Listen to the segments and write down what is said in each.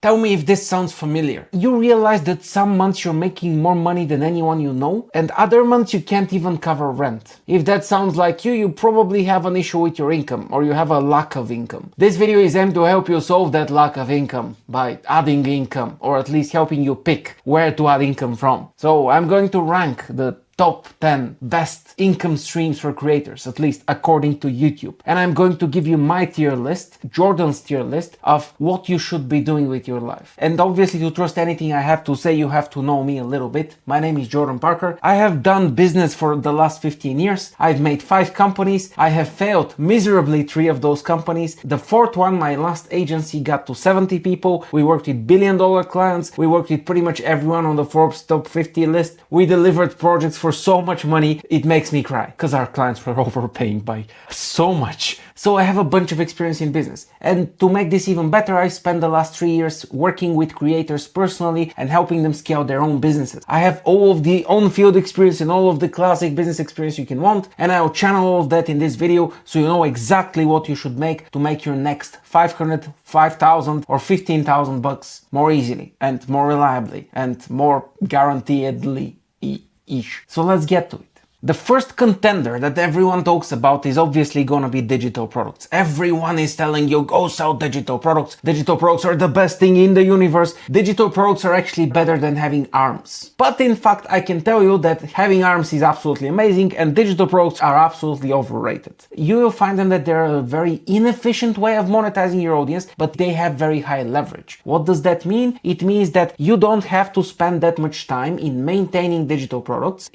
Tell me if this sounds familiar. You realize that some months you're making more money than anyone you know, and other months you can't even cover rent. If that sounds like you probably have an issue with your income, or you have a lack of income. This video is aimed to help you solve that lack of income by adding income, or at least helping you pick where to add income from. So I'm going to rank the top 10 best income streams for creators, at least according to YouTube. And I'm going to give you my tier list, Jordan's tier list, of what you should be doing with your life. And obviously, to trust anything I have to say, you have to know me a little bit. My name is Jordan Parker. I have done business for the last 15 years. I've made 5 companies. I have failed miserably 3 of those companies. The 4th one, my last agency, got to 70 people. We worked with billion-dollar clients. We worked with pretty much everyone on the Forbes top 50 list. We delivered projects for so much money, it makes me cry, because our clients were overpaying by so much. So I have a bunch of experience in business. And to make this even better, I spent the last 3 years working with creators personally and helping them scale their own businesses. I have all of the on-field experience and all of the classic business experience you can want, and I will channel all of that in this video so you know exactly what you should make to make your next 500, 5,000 or 15,000 bucks more easily and more reliably and more guaranteedly. So let's get to it. The first contender that everyone talks about is obviously gonna be digital products. Everyone is telling you, go sell digital products. Digital products are the best thing in the universe. Digital products are actually better than having arms. But in fact, I can tell you that having arms is absolutely amazing and digital products are absolutely overrated. You will find them that they're a very inefficient way of monetizing your audience, but they have very high leverage. What does that mean? It means that you don't have to spend that much time in maintaining digital products.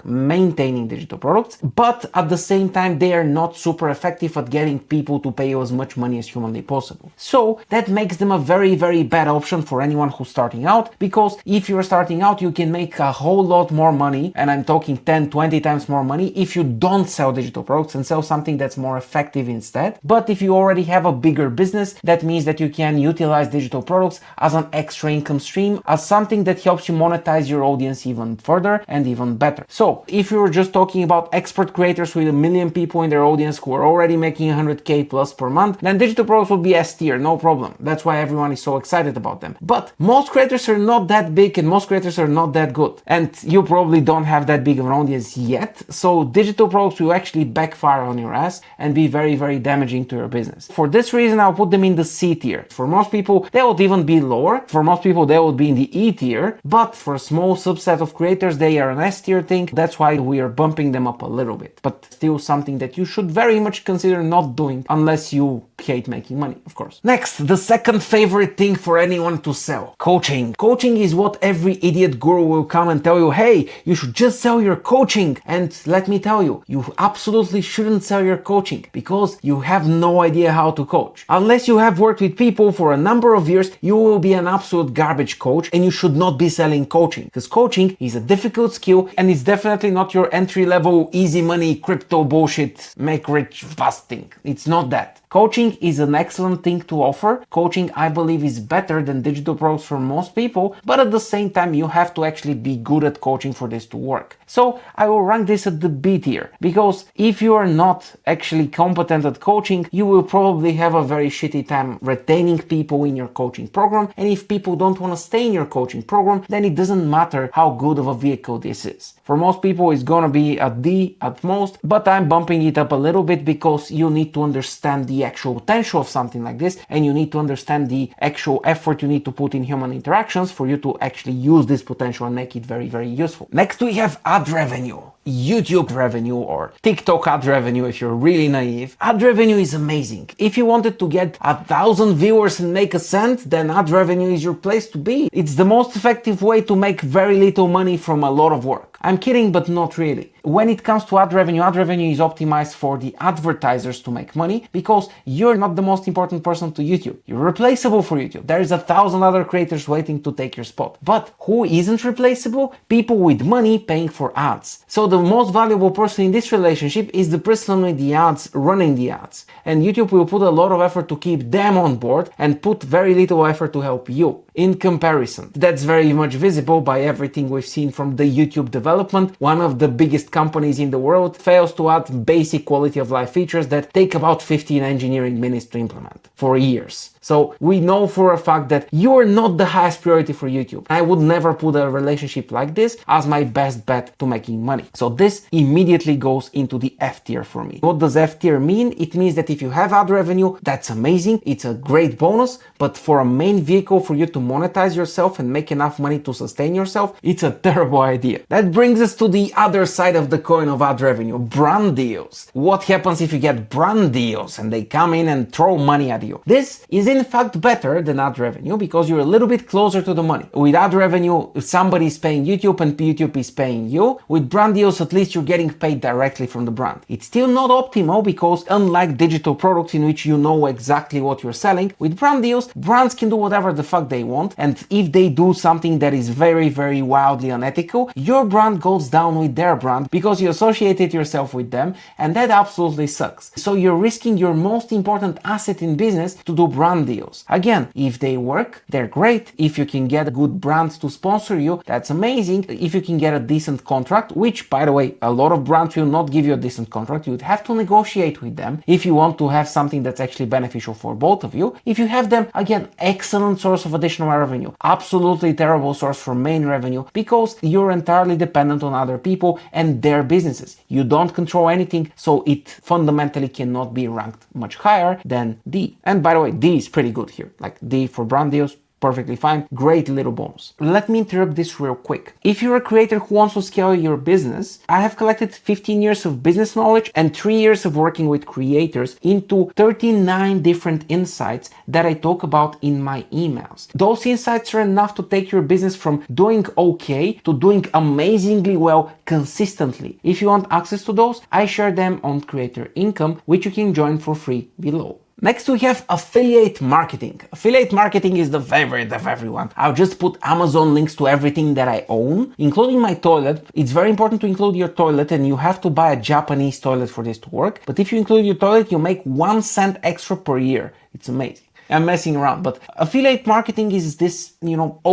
Maintaining digital products, but at the same time they are not super effective at getting people to pay you as much money as humanly possible. So that makes them a very, very bad option for anyone who's starting out, because if you're starting out you can make a whole lot more money, and I'm talking 10, 20 times more money, if you don't sell digital products and sell something that's more effective instead. But if you already have a bigger business, that means that you can utilize digital products as an extra income stream, as something that helps you monetize your audience even further and even better. So if you're just talking about expert creators with 1 million people in their audience who are already making 100k plus per month, then digital products would be S tier, no problem. That's why everyone is so excited about them. But most creators are not that big and most creators are not that good. And you probably don't have that big of an audience yet. So digital products will actually backfire on your ass and be very, very damaging to your business. For this reason, I'll put them in the C tier. For most people, they would even be lower. For most people, they would be in the E tier. But for a small subset of creators, they are an S tier thing. That's why we are bumping them up a little bit, but still something that you should very much consider not doing unless you hate making money, of course. Next, the second favorite thing for anyone to sell: coaching. Coaching is what every idiot guru will come and tell you, hey, you should just sell your coaching. And let me tell you, you absolutely shouldn't sell your coaching because you have no idea how to coach. Unless you have worked with people for a number of years, you will be an absolute garbage coach and you should not be selling coaching, because coaching is a difficult skill and it's definitely not your entry-level easy money crypto bullshit make rich fast thing. It's not that. Coaching is an excellent thing to offer. Coaching, I believe, is better than digital products for most people, but at the same time you have to actually be good at coaching for this to work. So I will rank this at the B tier, because if you are not actually competent at coaching, you will probably have a very shitty time retaining people in your coaching program, and if people don't want to stay in your coaching program, then it doesn't matter how good of a vehicle this is. For most people it's gonna be a D at most, but I'm bumping it up a little bit because you need to understand the actual potential of something like this, and you need to understand the actual effort you need to put in human interactions for you to actually use this potential and make it very, very useful. Next we have ad revenue. YouTube revenue or TikTok ad revenue if you're really naive. Ad revenue is amazing. If you wanted to get 1,000 viewers and make a cent, then ad revenue is your place to be. It's the most effective way to make very little money from a lot of work. I'm kidding, but not really. When it comes to ad revenue is optimized for the advertisers to make money, because you're not the most important person to YouTube. You're replaceable for YouTube. There is 1,000 other creators waiting to take your spot. But who isn't replaceable? People with money paying for ads. So the most valuable person in this relationship is the person with the ads running the ads. And YouTube will put a lot of effort to keep them on board and put very little effort to help you. In comparison, that's very much visible by everything we've seen from the YouTube development. One of the biggest companies in the world fails to add basic quality of life features that take about 15 engineering minutes to implement for years. So we know for a fact that you're not the highest priority for YouTube. I would never put a relationship like this as my best bet to making money. So this immediately goes into the F tier for me. What does F tier mean? It means that if you have ad revenue, that's amazing. It's a great bonus, but for a main vehicle for you to monetize yourself and make enough money to sustain yourself, it's a terrible idea. That brings us to the other side of the coin of ad revenue, brand deals. What happens if you get brand deals and they come in and throw money at you? This is in fact better than ad revenue because you're a little bit closer to the money. With ad revenue, if somebody is paying YouTube and YouTube is paying you, with brand deals, at least you're getting paid directly from the brand. It's still not optimal because unlike digital products in which you know exactly what you're selling, with brand deals, brands can do whatever the fuck they want, and if they do something that is very, very wildly unethical, your brand goes down with their brand because you associated yourself with them, and that absolutely sucks. So you're risking your most important asset in business to do brand deals. Again, if they work, they're great. If you can get a good brand to sponsor you, that's amazing. If you can get a decent contract, which by the way, a lot of brands will not give you a decent contract, you'd have to negotiate with them if you want to have something that's actually beneficial for both of you. If you have them, again, excellent source of additional revenue, absolutely terrible source for main revenue because you're entirely dependent on other people and their businesses. You don't control anything, so it fundamentally cannot be ranked much higher than D. And by the way, D is pretty good here, like D for brand deals, perfectly fine, great little bonus. Let me interrupt this real quick. If you're a creator who wants to scale your business, I have collected 15 years of business knowledge and 3 years of working with creators into 39 different insights that I talk about in my emails. Those insights are enough to take your business from doing okay to doing amazingly well consistently. If you want access to those, I share them on Creator Income, which you can join for free below. Next we have affiliate marketing. Affiliate marketing is the favorite of everyone. I'll just put Amazon links to everything that I own, including my toilet. It's very important to include your toilet and you have to buy a Japanese toilet for this to work. But if you include your toilet, you make 1 cent extra per year. It's amazing. I'm messing around, but affiliate marketing is this,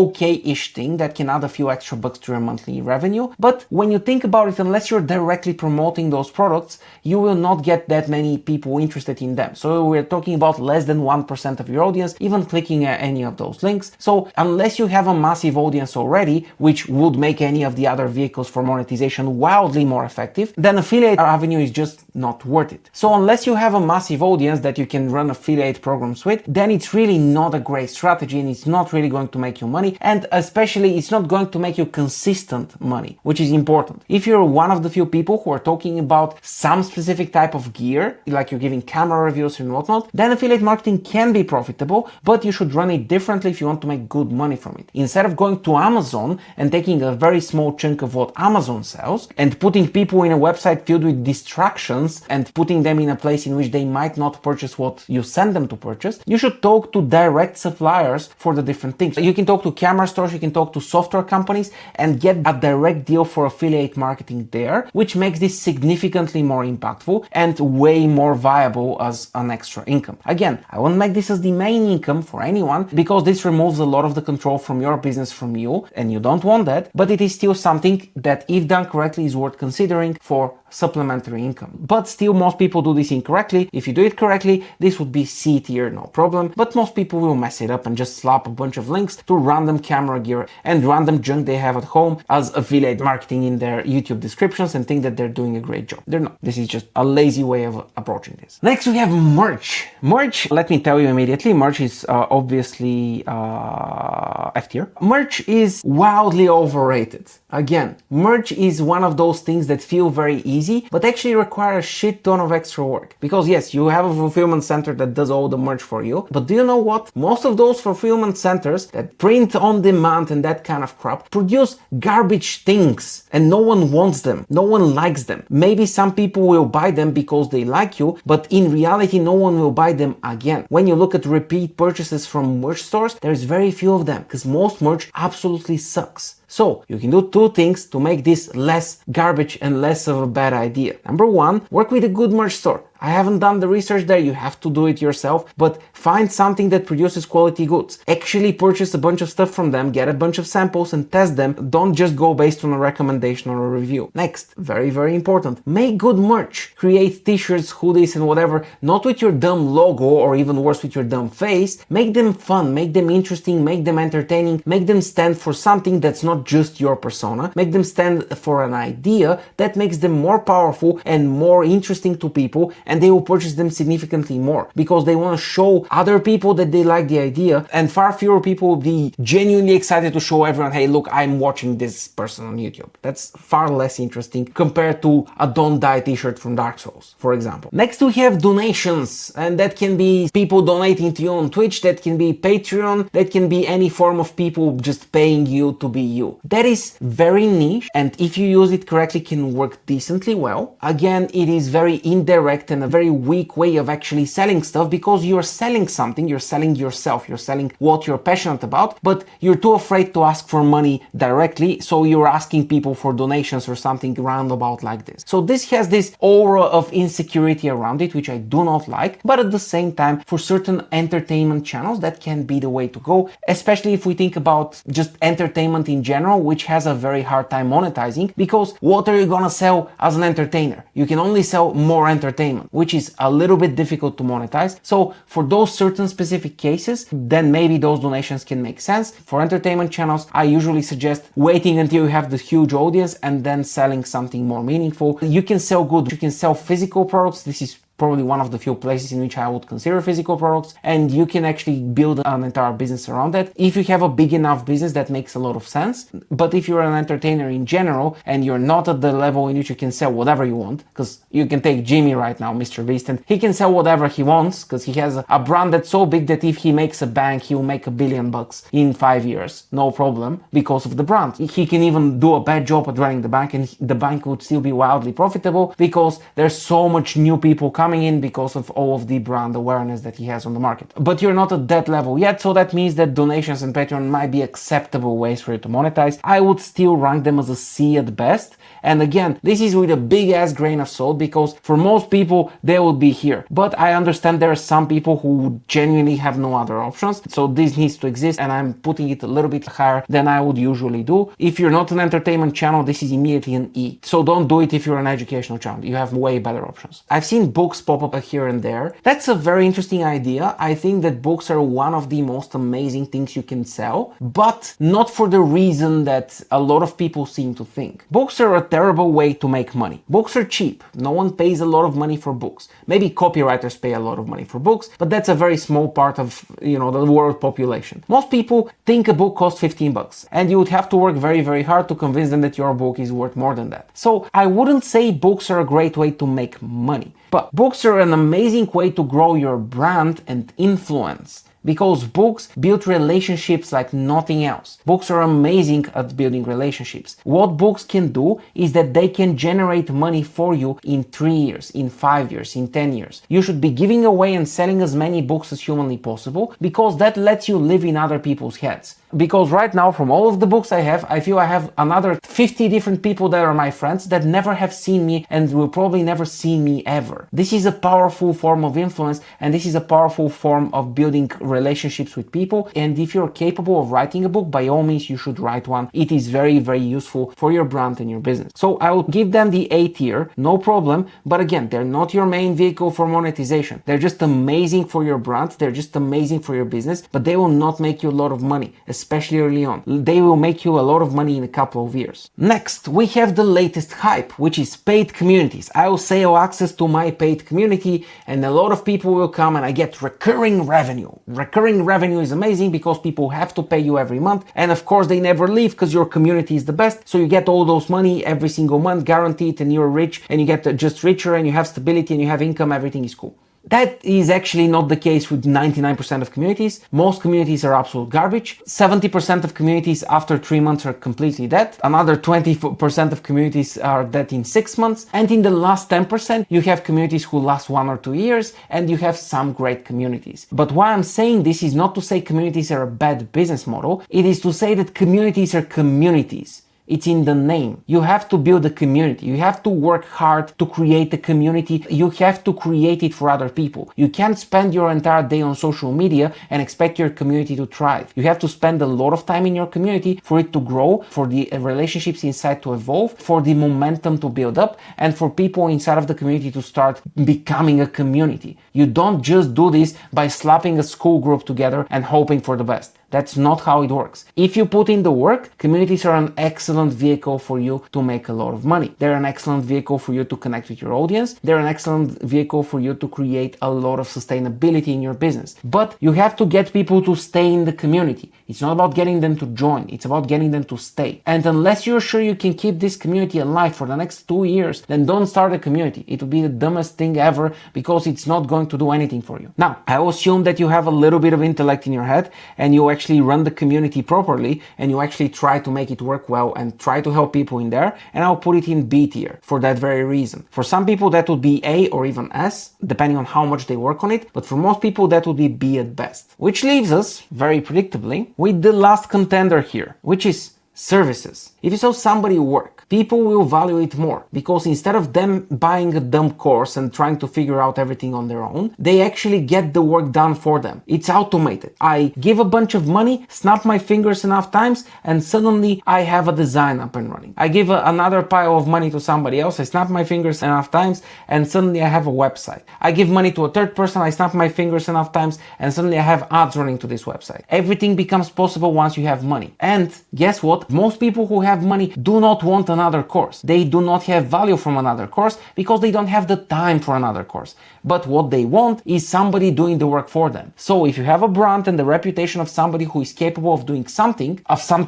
okay-ish thing that can add a few extra bucks to your monthly revenue. But when you think about it, unless you're directly promoting those products, you will not get that many people interested in them. So we're talking about less than 1% of your audience even clicking at any of those links. So unless you have a massive audience already, which would make any of the other vehicles for monetization wildly more effective, then affiliate revenue is just not worth it. So unless you have a massive audience that you can run affiliate programs with, then it's really not a great strategy and it's not really going to make you money, and especially it's not going to make you consistent money, which is important. If you're one of the few people who are talking about some specific type of gear, like you're giving camera reviews and whatnot, then affiliate marketing can be profitable, but you should run it differently if you want to make good money from it. Instead of going to Amazon and taking a very small chunk of what Amazon sells and putting people in a website filled with distractions and putting them in a place in which they might not purchase what you send them to purchase, you should talk to direct suppliers for the different things. You can talk to camera stores, you can talk to software companies and get a direct deal for affiliate marketing there, which makes this significantly more impactful and way more viable as an extra income. Again, I won't make this as the main income for anyone because this removes a lot of the control from your business from you and you don't want that, but it is still something that if done correctly is worth considering for supplementary income. But still most people do this incorrectly. If you do it correctly, this would be C tier, no problem, but most people will mess it up and just slap a bunch of links to random camera gear and random junk they have at home as affiliate marketing in their YouTube descriptions and think that they're doing a great job. They're not. This is just a lazy way of approaching this. Next we have merch. Merch, let me tell you immediately, merch is obviously F tier. Merch is wildly overrated. Again, merch is one of those things that feel very easy, but actually require a shit ton of extra work. Because yes, you have a fulfillment center that does all the merch for you, but do you know what? Most of those fulfillment centers that print on demand and that kind of crap produce garbage things and no one wants them. No one likes them. Maybe some people will buy them because they like you, but in reality, no one will buy them again. When you look at repeat purchases from merch stores, there's very few of them because most merch absolutely sucks. So you can do two things to make this less garbage and less of a bad idea. Number one, work with a good merch store. I haven't done the research there. You have to do it yourself, but find something that produces quality goods. Actually purchase a bunch of stuff from them, get a bunch of samples and test them. Don't just go based on a recommendation or a review. Next, very, very important, make good merch. Create t-shirts, hoodies and whatever, not with your dumb logo or even worse with your dumb face. Make them fun, make them interesting, make them entertaining, make them stand for something that's not just your persona. Make them stand for an idea that makes them more powerful and more interesting to people, and they will purchase them significantly more because they want to show other people that they like the idea, and far fewer people will be genuinely excited to show everyone, hey look, I'm watching this person on YouTube. That's far less interesting compared to a Don't Die t-shirt from Dark Souls, for example. Next we have donations, and that can be people donating to you on Twitch, that can be Patreon, that can be any form of people just paying you to be you. That is very niche, and if you use it correctly can work decently well. Again, it is very indirect and a very weak way of actually selling stuff because you're selling something, you're selling yourself, you're selling what you're passionate about, but you're too afraid to ask for money directly, so you're asking people for donations or something roundabout like this. So this has this aura of insecurity around it, which I do not like, but at the same time, for certain entertainment channels, that can be the way to go, especially if we think about just entertainment in general, which has a very hard time monetizing, because what are you gonna sell as an entertainer? You can only sell more entertainment, which is a little bit difficult to monetize. So for those certain specific cases, then maybe those donations can make sense. For entertainment channels, I usually suggest waiting until you have the huge audience and then selling something more meaningful. You can sell goods, you can sell physical products. This is probably one of the few places in which I would consider physical products, and you can actually build an entire business around that. If you have a big enough business, that makes a lot of sense. But if you're an entertainer in general and you're not at the level in which you can sell whatever you want, because you can take Jimmy right now, Mr. Beast, and he can sell whatever he wants because he has a brand that's so big that if he makes a bank, he'll make $1 billion in 5 years, no problem, because of the brand. He can even do a bad job at running the bank and the bank would still be wildly profitable because there's so much new people coming in because of all of the brand awareness that he has on the market. But you're not at that level yet, so that means that donations and Patreon might be acceptable ways for you to monetize. I would still rank them as a C at best. And again, this is with a big ass grain of salt because for most people, they will be here. But I understand there are some people who genuinely have no other options. So this needs to exist, and I'm putting it a little bit higher than I would usually do. If you're not an entertainment channel, this is immediately an E. So don't do it if you're an educational channel. You have way better options. I've seen books pop up here and there. That's a very interesting idea. I think that books are one of the most amazing things you can sell, but not for the reason that a lot of people seem to think. Books are a terrible way to make money. Books are cheap. No one pays a lot of money for books. Maybe copywriters pay a lot of money for books, but that's a very small part of, the world population. Most people think a book costs $15, and you would have to work very, very hard to convince them that your book is worth more than that. So I wouldn't say books are a great way to make money, but books are an amazing way to grow your brand and influence. Because books build relationships like nothing else. Books are amazing at building relationships. What books can do is that they can generate money for you in 3 years, in 5 years, in 10 years. You should be giving away and selling as many books as humanly possible because that lets you live in other people's heads. Because right now, from all of the books I have, I feel I have another 50 different people that are my friends that never have seen me and will probably never see me ever. This is a powerful form of influence, and this is a powerful form of building relationships with people. And if you're capable of writing a book, by all means, you should write one. It is very, very useful for your brand and your business. So I would give them the A tier, no problem. But again, they're not your main vehicle for monetization. They're just amazing for your brand. They're just amazing for your business, but they will not make you a lot of money, especially early on. They will make you a lot of money in a couple of years. Next, we have the latest hype, which is paid communities. I will sell access to my paid community, and a lot of people will come and I get recurring revenue. Recurring revenue is amazing because people have to pay you every month, and of course they never leave because your community is the best. So you get all those money every single month guaranteed, and you're rich, and you get just richer, and you have stability, and you have income. Everything is cool. That is actually not the case with 99% of communities. Most communities are absolute garbage. 70% of communities after 3 months are completely dead. Another 20% of communities are dead in 6 months. And in the last 10%, you have communities who last 1 or 2 years, and you have some great communities. But why I'm saying this is not to say communities are a bad business model. It is to say that communities are communities. It's in the name. You have to build a community. You have to work hard to create a community. You have to create it for other people. You can't spend your entire day on social media and expect your community to thrive. You have to spend a lot of time in your community for it to grow, for the relationships inside to evolve, for the momentum to build up, and for people inside of the community to start becoming a community. You don't just do this by slapping a school group together and hoping for the best. That's not how it works. If you put in the work, communities are an excellent vehicle for you to make a lot of money. They're an excellent vehicle for you to connect with your audience. They're an excellent vehicle for you to create a lot of sustainability in your business. But you have to get people to stay in the community. It's not about getting them to join. It's about getting them to stay. And unless you're sure you can keep this community alive for the next 2 years, then don't start a community. It would be the dumbest thing ever because it's not going to do anything for you. Now, I assume that you have a little bit of intellect in your head and you actually run the community properly and you actually try to make it work well and try to help people in there, and I'll put it in B tier for that very reason. For some people that would be A or even S, depending on how much they work on it, but for most people that would be B at best. Which leaves us, very predictably, with the last contender here, which is services. If you saw somebody work, people will value it more because instead of them buying a dumb course and trying to figure out everything on their own, they actually get the work done for them. It's automated. I give a bunch of money, snap my fingers enough times, and suddenly I have a design up and running. I give another pile of money to somebody else, I snap my fingers enough times, and suddenly I have a website. I give money to a third person, I snap my fingers enough times, and suddenly I have ads running to this website. Everything becomes possible once you have money. And guess what? Most people who have money do not want another course. They do not have value from another course because they don't have the time for another course. But what they want is somebody doing the work for them. So if you have a brand and the reputation of somebody who is capable of doing something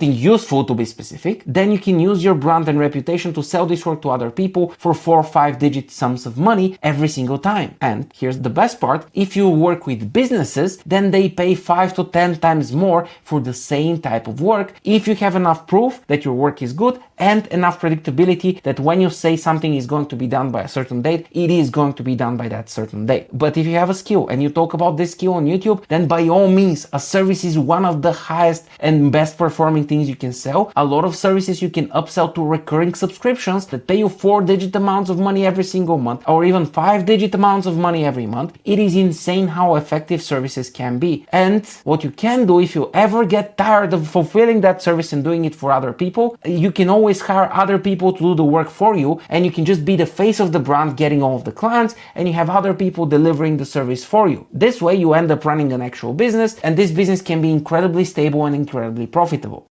useful to be specific, then you can use your brand and reputation to sell this work to other people for 4 or 5 digit sums of money every single time. And here's the best part, if you work with businesses, then they pay 5 to 10 times more for the same type of work if you have enough proof that your work is good and enough predictability that when you say something is going to be done by a certain date, it is going to be done by that certain date. But if you have a skill and you talk about this skill on YouTube, then by all means, a service is one of the highest and best performing things you can sell. A lot of services you can upsell to recurring subscriptions that pay you 4-digit amounts of money every single month or even 5-digit amounts of money every month. It is insane how effective services can be. And what you can do if you ever get tired of fulfilling that service and doing it for other people, you can always hire other people to do the work for you, and you can just be the face of the brand getting all of the clients, and you have other people delivering the service for you. This way you end up running an actual business, and this business can be incredibly stable and incredibly profitable.